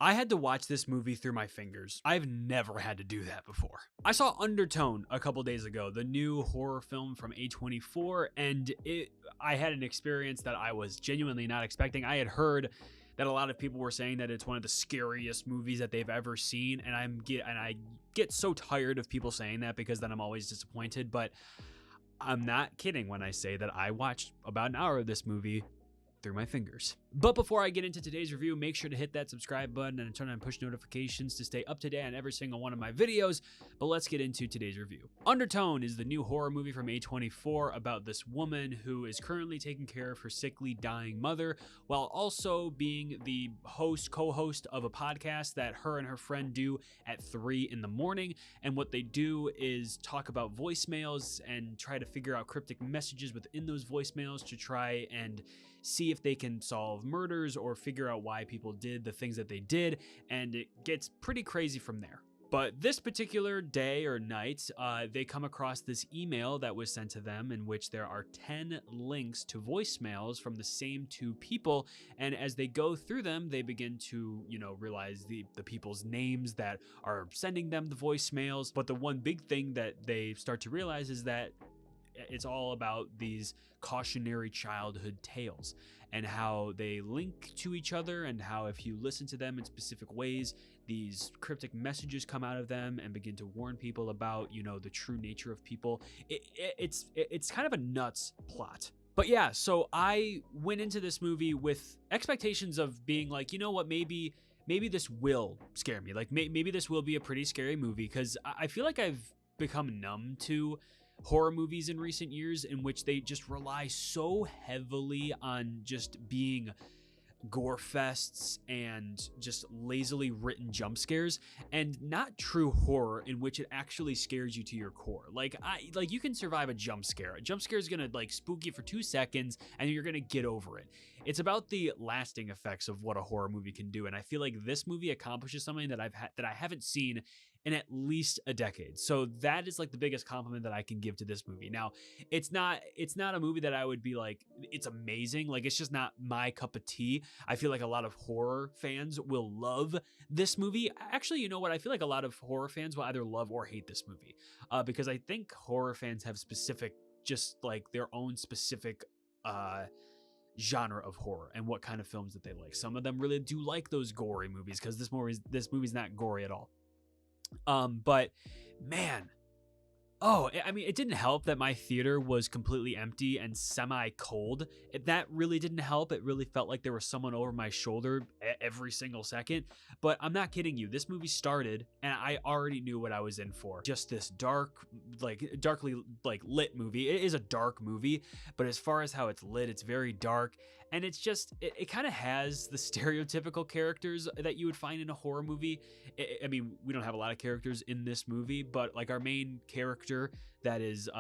I had to watch this movie through my fingers. I've never had to do that before. I saw Undertone a couple days ago, the new horror film from A24, and I had an experience that I was genuinely not expecting. I had heard that a lot of people were saying that it's one of the scariest movies that they've ever seen, and I get so tired of people saying that because then I'm always disappointed, but I'm not kidding when I say that I watched about an hour of this movie through my fingers. But before I get into today's review, make sure to hit that subscribe button and turn on push notifications to stay up to date on every single one of my videos. But let's get into today's review. Undertone is the new horror movie from A24 about this woman who is currently taking care of her sickly, dying mother while also being the co-host of a podcast that her and her friend do at 3 in the morning. And what they do is talk about voicemails and try to figure out cryptic messages within those voicemails to try and see if they can solve murders or figure out why people did the things that they did, and it gets pretty crazy from there. But this particular day or night, they come across this email that was sent to them in which there are 10 links to voicemails from the same two people, and as they go through them, they begin to, realize the people's names that are sending them the voicemails. But the one big thing that they start to realize is that it's all about these cautionary childhood tales and how they link to each other, and how if you listen to them in specific ways, these cryptic messages come out of them and begin to warn people about, the true nature of people. It's kind of a nuts plot. But yeah, so I went into this movie with expectations of being like, you know what, maybe this will scare me. Like maybe this will be a pretty scary movie, because I feel like I've become numb to horror movies in recent years in which they just rely so heavily on just being gore fests and just lazily written jump scares, and not true horror in which it actually scares you to your core. Like you can survive a jump scare. A jump scare is gonna spook you for 2 seconds and you're gonna get over it. It's about the lasting effects of what a horror movie can do, and I feel like this movie accomplishes something that I haven't seen in at least a decade. So that is the biggest compliment that I can give to this movie. Now, it's not a movie that I would be like, it's amazing. It's just not my cup of tea. I feel like a lot of horror fans will love this movie. Actually, you know what? I feel like a lot of horror fans will either love or hate this movie, because I think horror fans have their own specific genre of horror and what kind of films that they like. Some of them really do like those gory movies, because this movie's not gory at all. But man, it didn't help that my theater was completely empty and semi-cold. That really didn't help. It really felt like there was someone over my shoulder every single second. But I'm not kidding you. This movie started and I already knew what I was in for. Just this darkly lit movie. It is a dark movie, but as far as how it's lit, it's very dark. And it's just, it kind of has the stereotypical characters that you would find in a horror movie. We don't have a lot of characters in this movie, but our main character that is,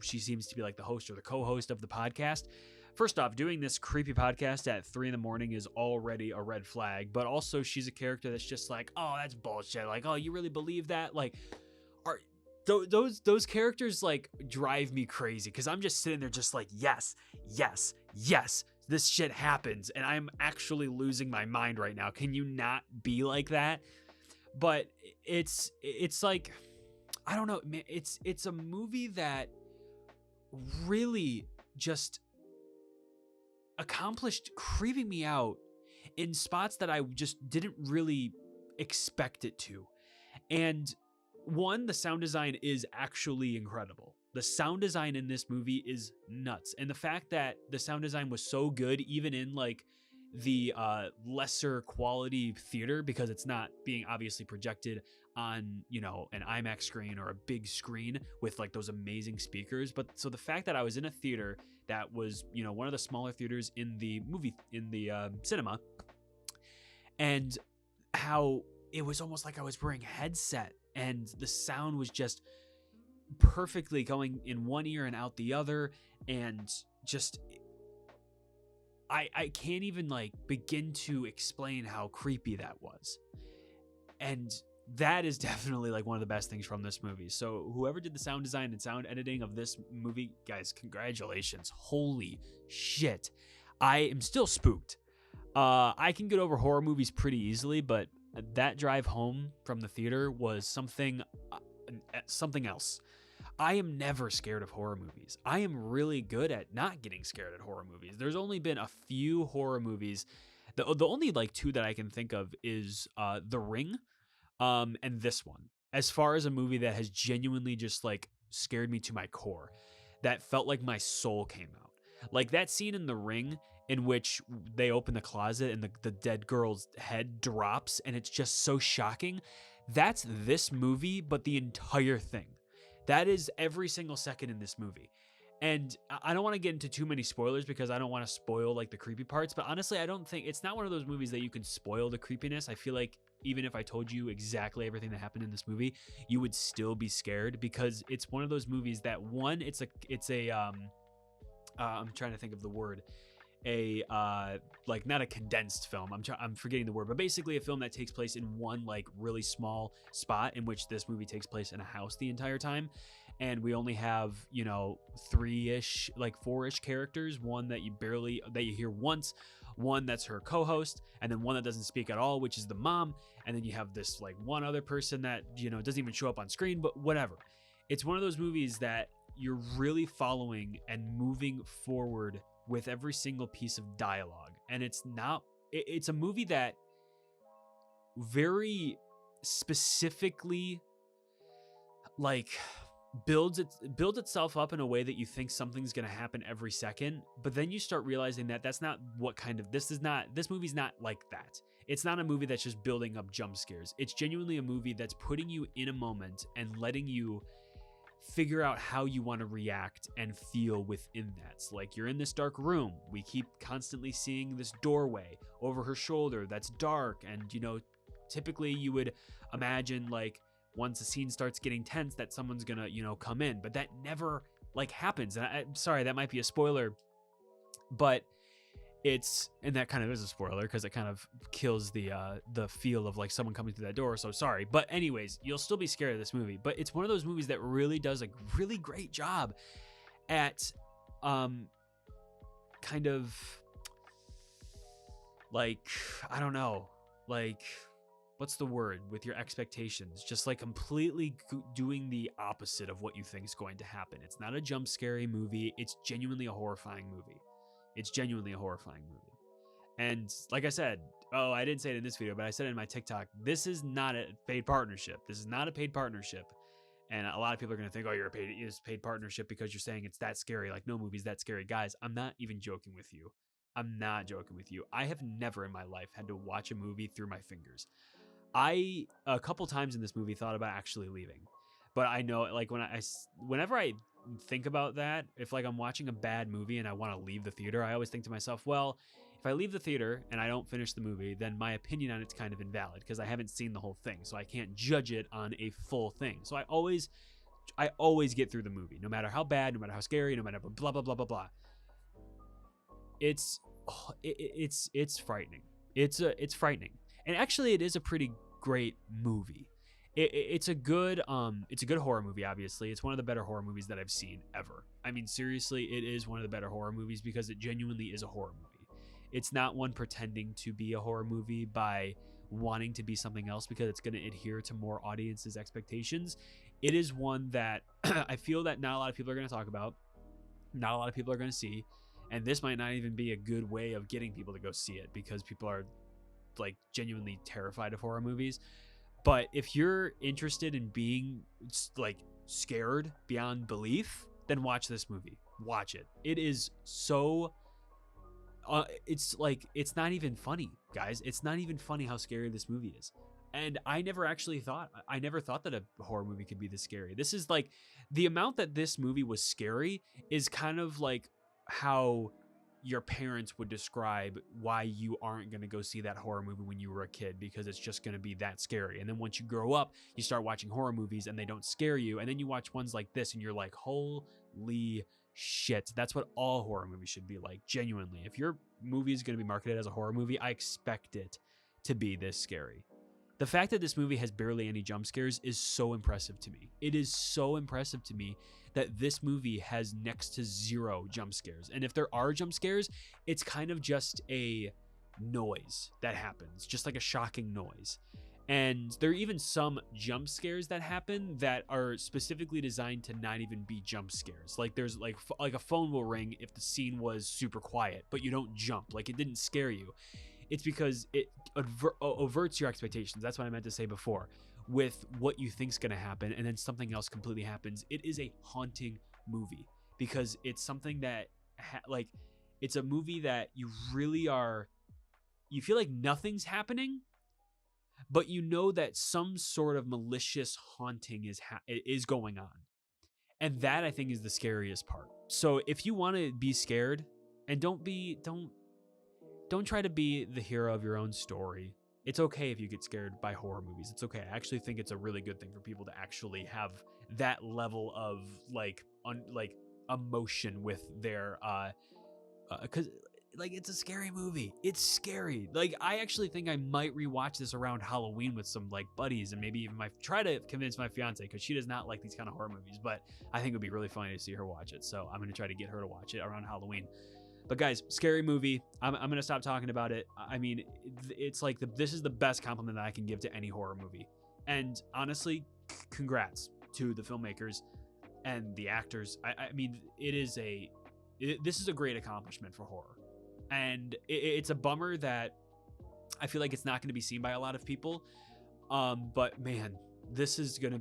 she seems to be the host or the co-host of the podcast. First off, doing this creepy podcast at 3 in the morning is already a red flag, but also she's a character that's just oh, that's bullshit. Oh, you really believe that? Those characters drive me crazy, because I'm just sitting there just yes, this shit happens, and I'm actually losing my mind right now. Can you not be like that? But it's I don't know, man. It's a movie that really just accomplished creeping me out in spots that I just didn't really expect it to. And one, the sound design is actually incredible. The sound design in this movie is nuts. And the fact that the sound design was so good, even in the lesser quality theater, because it's not being obviously projected on, an IMAX screen or a big screen with those amazing speakers. But so the fact that I was in a theater that was, one of the smaller theaters in the cinema, and how it was almost like I was wearing a headset and the sound was just perfectly going in one ear and out the other, and just I can't even begin to explain how creepy that was. And that is definitely one of the best things from this movie. So whoever did the sound design and sound editing of this movie, guys, congratulations. Holy shit. I am still spooked. I can get over horror movies pretty easily, but that drive home from the theater was something else. I am never scared of horror movies. I am really good at not getting scared at horror movies. There's only been a few horror movies. The only like two that I can think of is The Ring, and this one. As far as a movie that has genuinely just like scared me to my core, that felt like my soul came out. Like that scene in The Ring in which they open the closet and the dead girl's head drops and it's just so shocking. That's this movie, but the entire thing. That is every single second in this movie. And I don't want to get into too many spoilers because I don't want to spoil like the creepy parts, but honestly, I don't think it's not one of those movies that you can spoil the creepiness. I feel like even if I told you exactly everything that happened in this movie, you would still be scared because it's one of those movies that one, I'm trying to think of the word, like not a condensed film. I'm forgetting the word, but basically a film that takes place in one like really small spot, in which this movie takes place in a house the entire time. And we only have, three-ish, like four-ish characters. One that you hear once, one that's her co-host, and then one that doesn't speak at all, which is the mom. And then you have this like one other person that, doesn't even show up on screen, but whatever. It's one of those movies that you're really following and moving forward with every single piece of dialogue. And it's a movie that very specifically like builds itself up in a way that you think something's going to happen every second, but then you start realizing that that's not this movie's not like that. It's not a movie that's just building up jump scares. It's genuinely a movie that's putting you in a moment and letting you figure out how you want to react and feel within that. So like you're in this dark room. We keep constantly seeing this doorway over her shoulder that's dark. And, typically you would imagine like once the scene starts getting tense that someone's gonna, come in. But that never like happens. And I'm sorry, that might be a spoiler, but and that kind of is a spoiler because it kind of kills the feel of like someone coming through that door. So sorry, but anyways, you'll still be scared of this movie. But it's one of those movies that really does a really great job at kind of like, I don't know, like what's the word, with your expectations, just like completely doing the opposite of what you think is going to happen. It's not a jump scary movie. It's genuinely a horrifying movie. And like I said, I didn't say it in this video, but I said it in my TikTok, this is not a paid partnership. And a lot of people are going to think, you're a paid partnership because you're saying it's that scary. Like, no movie's that scary. Guys, I'm not even joking with you. I have never in my life had to watch a movie through my fingers. I, a couple times in this movie, thought about actually leaving. But I know, like, whenever I think about that, if like I'm watching a bad movie and I want to leave the theater, I always think to myself, well, if I leave the theater and I don't finish the movie, then my opinion on it's kind of invalid because I haven't seen the whole thing, so I can't judge it on a full thing. So I always get through the movie, no matter how bad, no matter how scary, no matter blah blah blah blah blah. It's frightening. It's frightening, and actually, it is a pretty great movie. It's a good horror movie. Obviously, it's one of the better horror movies that I've seen ever. I mean, seriously, it is one of the better horror movies because it genuinely is a horror movie. It's not one pretending to be a horror movie by wanting to be something else because it's going to adhere to more audiences' expectations. It is one that I feel that not a lot of people are going to talk about, not a lot of people are going to see, and this might not even be a good way of getting people to go see it because people are like genuinely terrified of horror movies. But if you're interested in being like scared beyond belief, then watch this movie. Watch it. It is so it's not even funny, guys. It's not even funny how scary this movie is. And I never thought that a horror movie could be this scary. This is like the amount that this movie was scary is kind of like how your parents would describe why you aren't going to go see that horror movie when you were a kid, because it's just going to be that scary. And then once you grow up, you start watching horror movies and they don't scare you. And then you watch ones like this and you're like, holy shit. That's what all horror movies should be like. Genuinely. If your movie is going to be marketed as a horror movie, I expect it to be this scary. The fact that this movie has barely any jump scares is so impressive to me. It is so impressive to me that this movie has next to zero jump scares. And if there are jump scares, it's kind of just a noise that happens, just like a shocking noise. And there are even some jump scares that happen that are specifically designed to not even be jump scares. Like there's like a phone will ring if the scene was super quiet, but you don't jump. Like it didn't scare you. It's because it overts your expectations. That's what I meant to say before. With what you think's gonna happen, and then something else completely happens. It is a haunting movie because it's something that like it's a movie that you really are. You feel like nothing's happening, but you know that some sort of malicious haunting is going on. And that I think is the scariest part. So if you want to be scared, and don't try to be the hero of your own story. It's okay if you get scared by horror movies. It's okay. I actually think it's a really good thing for people to actually have that level of like emotion with their cuz like it's a scary movie. It's scary. Like I actually think I might rewatch this around Halloween with some like buddies, and maybe even try to convince my fiance, because she does not like these kind of horror movies, but I think it would be really funny to see her watch it. So I'm going to try to get her to watch it around Halloween. But guys, scary movie. I'm going to stop talking about it. I mean, it's like this is the best compliment that I can give to any horror movie. And honestly, congrats to the filmmakers and the actors. I mean, this is a great accomplishment for horror. And it's a bummer that I feel like it's not going to be seen by a lot of people. But man, this is going to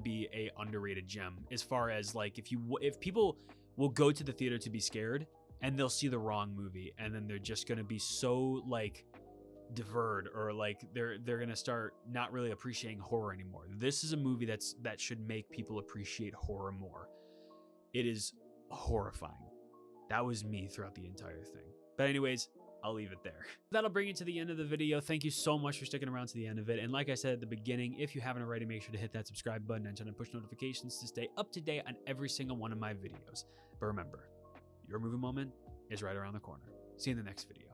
be a underrated gem, as far as like if people will go to the theater to be scared, and they'll see the wrong movie, and then they're just going to be so like diverted, or like they're going to start not really appreciating horror anymore. This is a movie that should make people appreciate horror more. It is horrifying. That was me throughout the entire thing. But anyways, I'll leave it there. That'll bring you to the end of the video. Thank you so much for sticking around to the end of it. And like I said at the beginning, if you haven't already, make sure to hit that subscribe button and turn on push notifications to stay up to date on every single one of my videos. But remember, your movie moment is right around the corner. See you in the next video.